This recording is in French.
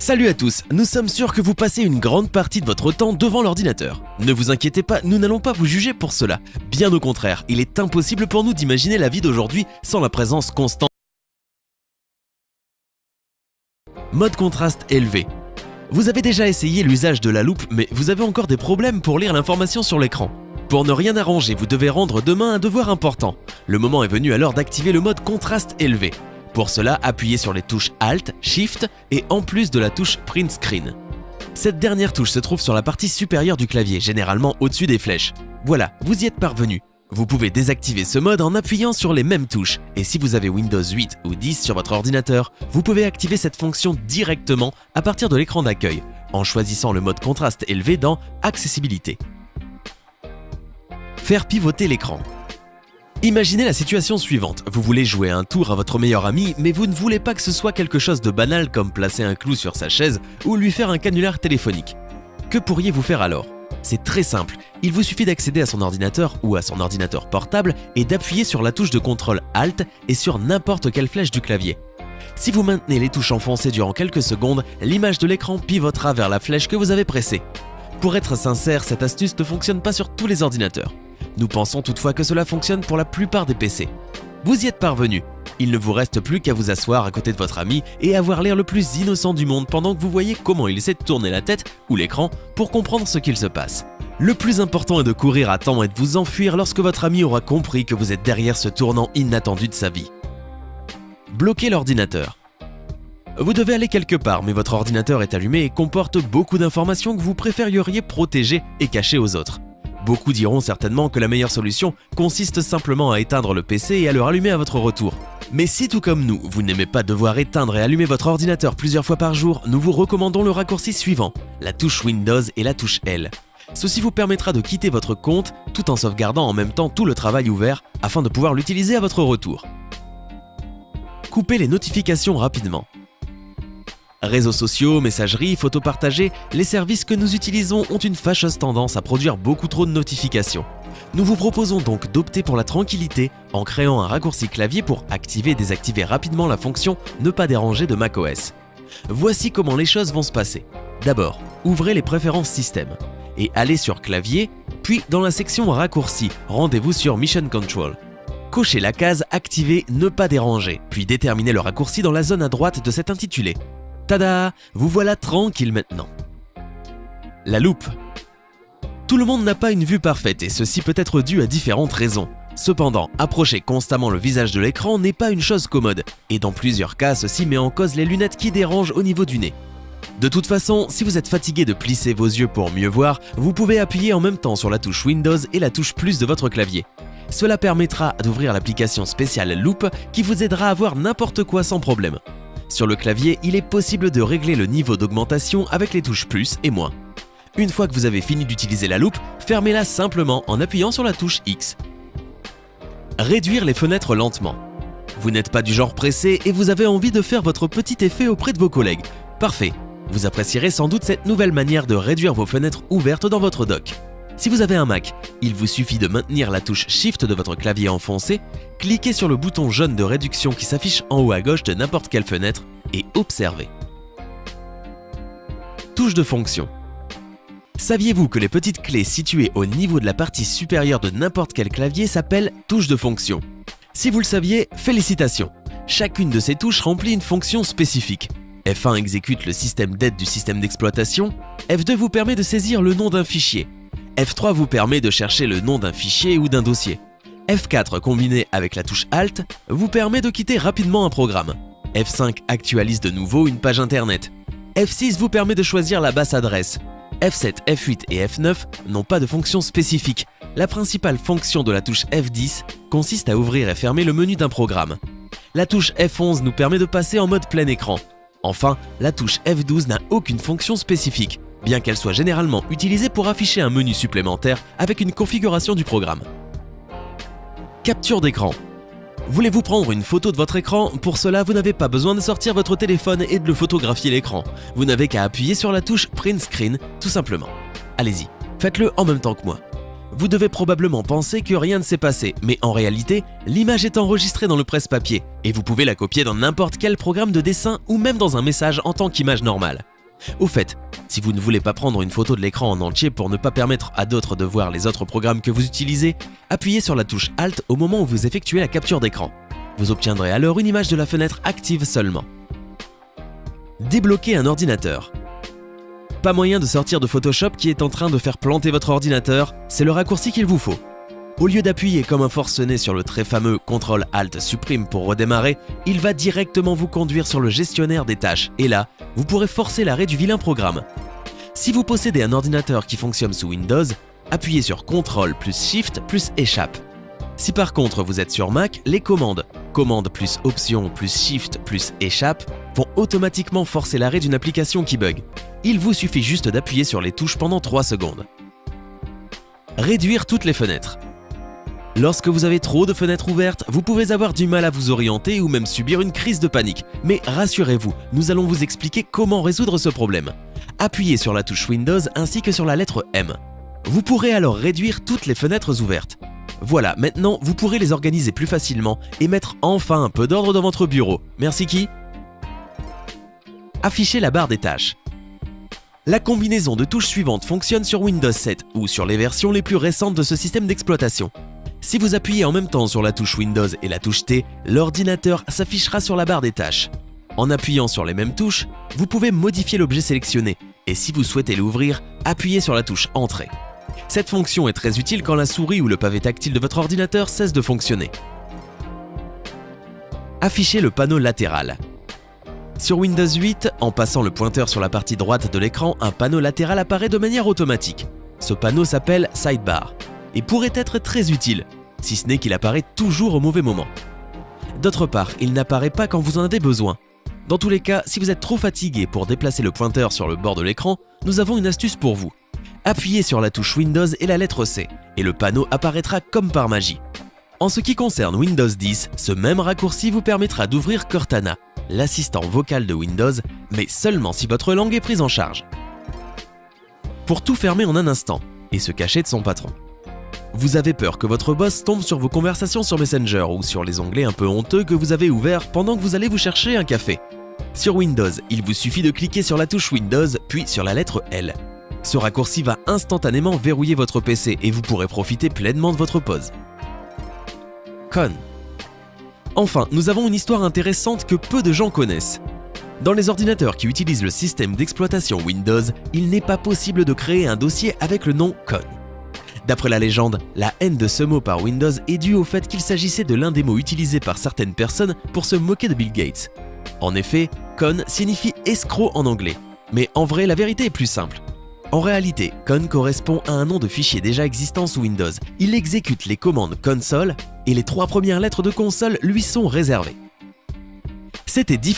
Salut à tous, nous sommes sûrs que vous passez une grande partie de votre temps devant l'ordinateur. Ne vous inquiétez pas, nous n'allons pas vous juger pour cela. Bien au contraire, il est impossible pour nous d'imaginer la vie d'aujourd'hui sans la présence constante. Mode contraste élevé. Vous avez déjà essayé l'usage de la loupe, mais vous avez encore des problèmes pour lire l'information sur l'écran. Pour ne rien arranger, vous devez rendre demain un devoir important. Le moment est venu alors d'activer le mode contraste élevé. Pour cela, appuyez sur les touches Alt, Shift et en plus de la touche Print Screen. Cette dernière touche se trouve sur la partie supérieure du clavier, généralement au-dessus des flèches. Voilà, vous y êtes parvenu. Vous pouvez désactiver ce mode en appuyant sur les mêmes touches. Et si vous avez Windows 8 ou 10 sur votre ordinateur, vous pouvez activer cette fonction directement à partir de l'écran d'accueil, en choisissant le mode contraste élevé dans Accessibilité. Faire pivoter l'écran. Imaginez la situation suivante, vous voulez jouer un tour à votre meilleur ami, mais vous ne voulez pas que ce soit quelque chose de banal comme placer un clou sur sa chaise ou lui faire un canular téléphonique. Que pourriez-vous faire alors? C'est très simple, il vous suffit d'accéder à son ordinateur ou à son ordinateur portable et d'appuyer sur la touche de contrôle Alt et sur n'importe quelle flèche du clavier. Si vous maintenez les touches enfoncées durant quelques secondes, l'image de l'écran pivotera vers la flèche que vous avez pressée. Pour être sincère, cette astuce ne fonctionne pas sur tous les ordinateurs. Nous pensons toutefois que cela fonctionne pour la plupart des PC. Vous y êtes parvenu. Il ne vous reste plus qu'à vous asseoir à côté de votre ami et avoir l'air le plus innocent du monde pendant que vous voyez comment il essaie de tourner la tête ou l'écran pour comprendre ce qu'il se passe. Le plus important est de courir à temps et de vous enfuir lorsque votre ami aura compris que vous êtes derrière ce tournant inattendu de sa vie. Bloquer l'ordinateur. Vous devez aller quelque part, mais votre ordinateur est allumé et comporte beaucoup d'informations que vous préférieriez protéger et cacher aux autres. Beaucoup diront certainement que la meilleure solution consiste simplement à éteindre le PC et à le rallumer à votre retour. Mais si tout comme nous, vous n'aimez pas devoir éteindre et allumer votre ordinateur plusieurs fois par jour, nous vous recommandons le raccourci suivant, la touche Windows et la touche L. Ceci vous permettra de quitter votre compte tout en sauvegardant en même temps tout le travail ouvert afin de pouvoir l'utiliser à votre retour. Coupez les notifications rapidement. Réseaux sociaux, messagerie, photos partagées, les services que nous utilisons ont une fâcheuse tendance à produire beaucoup trop de notifications. Nous vous proposons donc d'opter pour la tranquillité en créant un raccourci clavier pour activer et désactiver rapidement la fonction « Ne pas déranger » de macOS. Voici comment les choses vont se passer. D'abord, ouvrez les préférences système et allez sur clavier, puis dans la section raccourcis, rendez-vous sur Mission Control. Cochez la case « Activer, ne pas déranger », puis déterminez le raccourci dans la zone à droite de cet intitulé. Tada! Vous voilà tranquille maintenant. La loupe. Tout le monde n'a pas une vue parfaite et ceci peut être dû à différentes raisons. Cependant, approcher constamment le visage de l'écran n'est pas une chose commode et dans plusieurs cas, ceci met en cause les lunettes qui dérangent au niveau du nez. De toute façon, si vous êtes fatigué de plisser vos yeux pour mieux voir, vous pouvez appuyer en même temps sur la touche Windows et la touche plus de votre clavier. Cela permettra d'ouvrir l'application spéciale Loupe qui vous aidera à voir n'importe quoi sans problème. Sur le clavier, il est possible de régler le niveau d'augmentation avec les touches plus et moins. Une fois que vous avez fini d'utiliser la loupe, fermez-la simplement en appuyant sur la touche X. Réduire les fenêtres lentement. Vous n'êtes pas du genre pressé et vous avez envie de faire votre petit effet auprès de vos collègues. Parfait. Vous apprécierez sans doute cette nouvelle manière de réduire vos fenêtres ouvertes dans votre dock. Si vous avez un Mac, il vous suffit de maintenir la touche Shift de votre clavier enfoncé, cliquez sur le bouton jaune de réduction qui s'affiche en haut à gauche de n'importe quelle fenêtre et observez. Touche de fonction. Saviez-vous que les petites clés situées au niveau de la partie supérieure de n'importe quel clavier s'appellent touches de fonction? Si vous le saviez, félicitations! Chacune de ces touches remplit une fonction spécifique. F1 exécute le système d'aide du système d'exploitation, F2 vous permet de saisir le nom d'un fichier, F3 vous permet de chercher le nom d'un fichier ou d'un dossier. F4 combiné avec la touche Alt vous permet de quitter rapidement un programme. F5 actualise de nouveau une page internet. F6 vous permet de choisir la basse adresse. F7, F8 et F9 n'ont pas de fonction spécifique. La principale fonction de la touche F10 consiste à ouvrir et fermer le menu d'un programme. La touche F11 nous permet de passer en mode plein écran. Enfin, la touche F12 n'a aucune fonction spécifique, bien qu'elle soit généralement utilisée pour afficher un menu supplémentaire avec une configuration du programme. Capture d'écran. Voulez-vous prendre une photo de votre écran? Pour cela, vous n'avez pas besoin de sortir votre téléphone et de le photographier l'écran. Vous n'avez qu'à appuyer sur la touche Print Screen, tout simplement. Allez-y, faites-le en même temps que moi. Vous devez probablement penser que rien ne s'est passé, mais en réalité, l'image est enregistrée dans le presse-papier et vous pouvez la copier dans n'importe quel programme de dessin ou même dans un message en tant qu'image normale. Au fait, si vous ne voulez pas prendre une photo de l'écran en entier pour ne pas permettre à d'autres de voir les autres programmes que vous utilisez, appuyez sur la touche Alt au moment où vous effectuez la capture d'écran. Vous obtiendrez alors une image de la fenêtre active seulement. Débloquer un ordinateur. Pas moyen de sortir de Photoshop qui est en train de faire planter votre ordinateur, c'est le raccourci qu'il vous faut. Au lieu d'appuyer comme un forcené sur le très fameux CTRL-ALT-Supprime pour redémarrer, il va directement vous conduire sur le gestionnaire des tâches et là, vous pourrez forcer l'arrêt du vilain programme. Si vous possédez un ordinateur qui fonctionne sous Windows, appuyez sur CTRL plus Shift plus Échappe. Si par contre vous êtes sur Mac, les commandes Commande plus Option plus Shift plus Échappe vont automatiquement forcer l'arrêt d'une application qui bug. Il vous suffit juste d'appuyer sur les touches pendant 3 secondes. Réduire toutes les fenêtres. Lorsque vous avez trop de fenêtres ouvertes, vous pouvez avoir du mal à vous orienter ou même subir une crise de panique. Mais rassurez-vous, nous allons vous expliquer comment résoudre ce problème. Appuyez sur la touche Windows ainsi que sur la lettre M. Vous pourrez alors réduire toutes les fenêtres ouvertes. Voilà, maintenant vous pourrez les organiser plus facilement et mettre enfin un peu d'ordre dans votre bureau. Merci qui ? Afficher la barre des tâches. La combinaison de touches suivantes fonctionne sur Windows 7 ou sur les versions les plus récentes de ce système d'exploitation. Si vous appuyez en même temps sur la touche Windows et la touche T, l'ordinateur s'affichera sur la barre des tâches. En appuyant sur les mêmes touches, vous pouvez modifier l'objet sélectionné et si vous souhaitez l'ouvrir, appuyez sur la touche Entrée. Cette fonction est très utile quand la souris ou le pavé tactile de votre ordinateur cesse de fonctionner. Afficher le panneau latéral. Sur Windows 8, en passant le pointeur sur la partie droite de l'écran, un panneau latéral apparaît de manière automatique. Ce panneau s'appelle Sidebar et pourrait être très utile, si ce n'est qu'il apparaît toujours au mauvais moment. D'autre part, il n'apparaît pas quand vous en avez besoin. Dans tous les cas, si vous êtes trop fatigué pour déplacer le pointeur sur le bord de l'écran, nous avons une astuce pour vous. Appuyez sur la touche Windows et la lettre C, et le panneau apparaîtra comme par magie. En ce qui concerne Windows 10, ce même raccourci vous permettra d'ouvrir Cortana, l'assistant vocal de Windows, mais seulement si votre langue est prise en charge. Pour tout fermer en un instant, et se cacher de son patron. Vous avez peur que votre boss tombe sur vos conversations sur Messenger ou sur les onglets un peu honteux que vous avez ouverts pendant que vous allez vous chercher un café. Sur Windows, il vous suffit de cliquer sur la touche Windows puis sur la lettre L. Ce raccourci va instantanément verrouiller votre PC et vous pourrez profiter pleinement de votre pause. Con. Enfin, nous avons une histoire intéressante que peu de gens connaissent. Dans les ordinateurs qui utilisent le système d'exploitation Windows, il n'est pas possible de créer un dossier avec le nom Con. D'après la légende, la haine de ce mot par Windows est due au fait qu'il s'agissait de l'un des mots utilisés par certaines personnes pour se moquer de Bill Gates. En effet, con signifie escroc en anglais, mais en vrai la vérité est plus simple. En réalité, con correspond à un nom de fichier déjà existant sous Windows. Il exécute les commandes console et les 3 premières lettres de console lui sont réservées. C'était difficile.